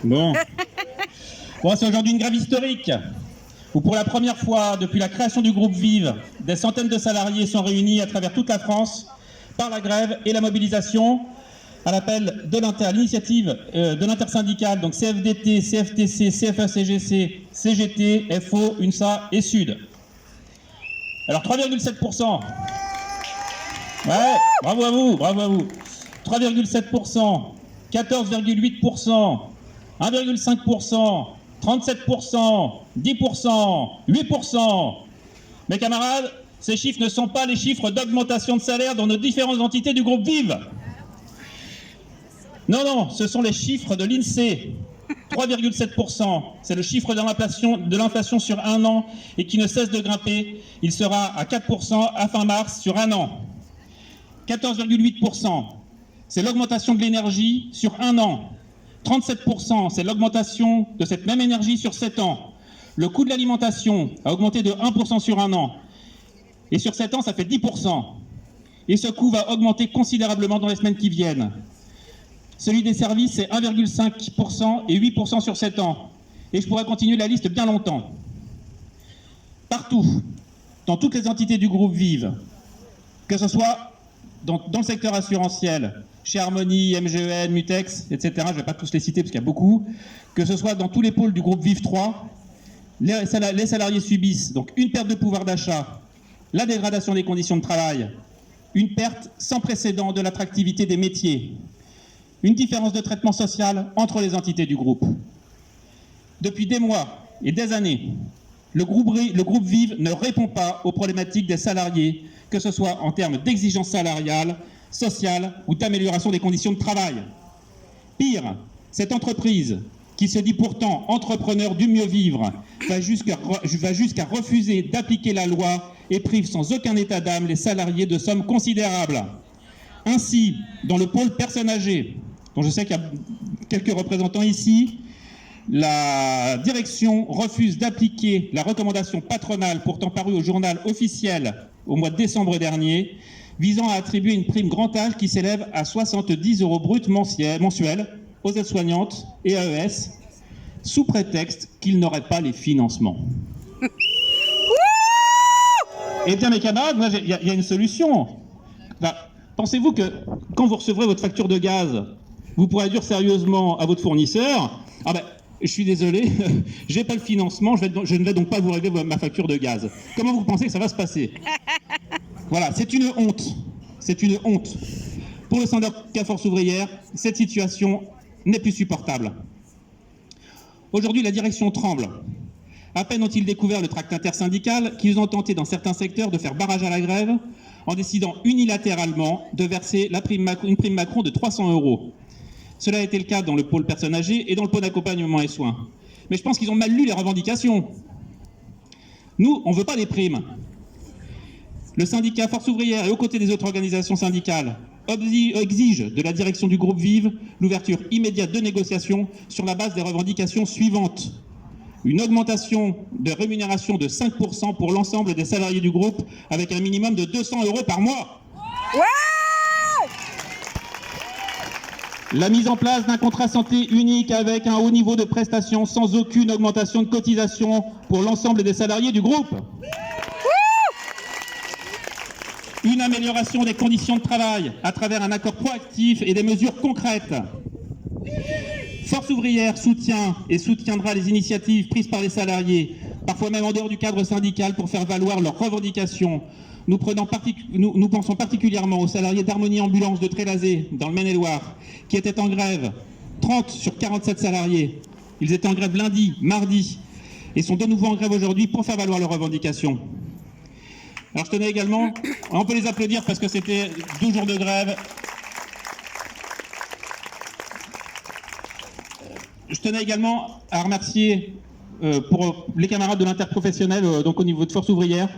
Bon. Bon, c'est aujourd'hui une grève historique, où pour la première fois depuis la création du groupe Vive, des centaines de salariés sont réunis à travers toute la France par la grève et la mobilisation à l'appel de l'initiative de l'intersyndicale, donc CFDT, CFTC, CFE-CGC, CGT, FO, UNSA et Sud. Alors 3,7%. Ouais, bravo à vous, bravo à vous. 3,7%, 14,8%, 1,5%, 37%, 10%, 8%. Mes camarades, ces chiffres ne sont pas les chiffres d'augmentation de salaire dans nos différentes entités du groupe Vive. Non, non, ce sont les chiffres de l'INSEE. 3,7%, c'est le chiffre de l'inflation sur un an et qui ne cesse de grimper. Il sera à 4% à fin mars sur un an. 14,8%, c'est l'augmentation de l'énergie sur un an. 37%, c'est l'augmentation de cette même énergie sur 7 ans. Le coût de l'alimentation a augmenté de 1% sur un an. Et sur 7 ans, ça fait 10%. Et ce coût va augmenter considérablement dans les semaines qui viennent. Celui des services, c'est 1,5% et 8% sur 7 ans. Et je pourrais continuer la liste bien longtemps. Partout, dans toutes les entités du groupe Vive, que ce soit dans le secteur assurantiel, chez Harmonie, MGEN, Mutex, etc., je ne vais pas tous les citer parce qu'il y a beaucoup, que ce soit dans tous les pôles du groupe Vive 3, les salariés subissent donc une perte de pouvoir d'achat, la dégradation des conditions de travail, une perte sans précédent de l'attractivité des métiers, une différence de traitement social entre les entités du groupe. Depuis des mois et des années, le groupe Vive ne répond pas aux problématiques des salariés, que ce soit en termes d'exigence salariale, sociale ou d'amélioration des conditions de travail. Pire, cette entreprise, qui se dit pourtant entrepreneur du mieux vivre, va jusqu'à refuser d'appliquer la loi et prive sans aucun état d'âme les salariés de sommes considérables. Ainsi, dans le pôle personnes âgées, dont je sais qu'il y a quelques représentants ici, la direction refuse d'appliquer la recommandation patronale pourtant parue au journal officiel au mois de décembre dernier, visant à attribuer une prime grand âge qui s'élève à 70 € bruts mensuels aux aides-soignantes et AES, sous prétexte qu'ils n'auraient pas les financements. Eh bien, mes camarades, il y a une solution. Bah, pensez-vous que quand vous recevrez votre facture de gaz, vous pourrez dire sérieusement à votre fournisseur « Ah ben, je suis désolé, j'ai pas le financement, je ne vais donc pas vous régler ma facture de gaz. » Comment vous pensez que ça va se passer? Voilà, c'est une honte. C'est une honte. Pour le syndicat Force ouvrière, cette situation n'est plus supportable. Aujourd'hui, la direction tremble. À peine ont-ils découvert le tract intersyndical qu'ils ont tenté dans certains secteurs de faire barrage à la grève en décidant unilatéralement de verser une prime Macron de 300 €. Cela a été le cas dans le pôle personnes âgées et dans le pôle accompagnement et soins. Mais je pense qu'ils ont mal lu les revendications. Nous, on ne veut pas des primes. Le syndicat Force ouvrière et aux côtés des autres organisations syndicales exige de la direction du groupe Vive l'ouverture immédiate de négociations sur la base des revendications suivantes. Une augmentation de rémunération de 5% pour l'ensemble des salariés du groupe avec un minimum de 200 € par mois. Ouais! La mise en place d'un contrat santé unique avec un haut niveau de prestations sans aucune augmentation de cotisation pour l'ensemble des salariés du groupe. Une amélioration des conditions de travail à travers un accord proactif et des mesures concrètes. Force ouvrière soutient et soutiendra les initiatives prises par les salariés, parfois même en dehors du cadre syndical, pour faire valoir leurs revendications. Nous pensons particulièrement aux salariés d'Harmonie Ambulance de Trélazé, dans le Maine-et-Loire, qui étaient en grève, 30 sur 47 salariés. Ils étaient en grève lundi, mardi, et sont de nouveau en grève aujourd'hui pour faire valoir leurs revendications. Alors je tenais également, on peut les applaudir parce que c'était 12 jours de grève. Je tenais également à remercier pour les camarades de l'interprofessionnel, donc au niveau de Force ouvrière,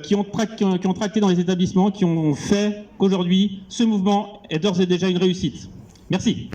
qui ont tracté dans les établissements, qui ont fait qu'aujourd'hui, ce mouvement est d'ores et déjà une réussite. Merci.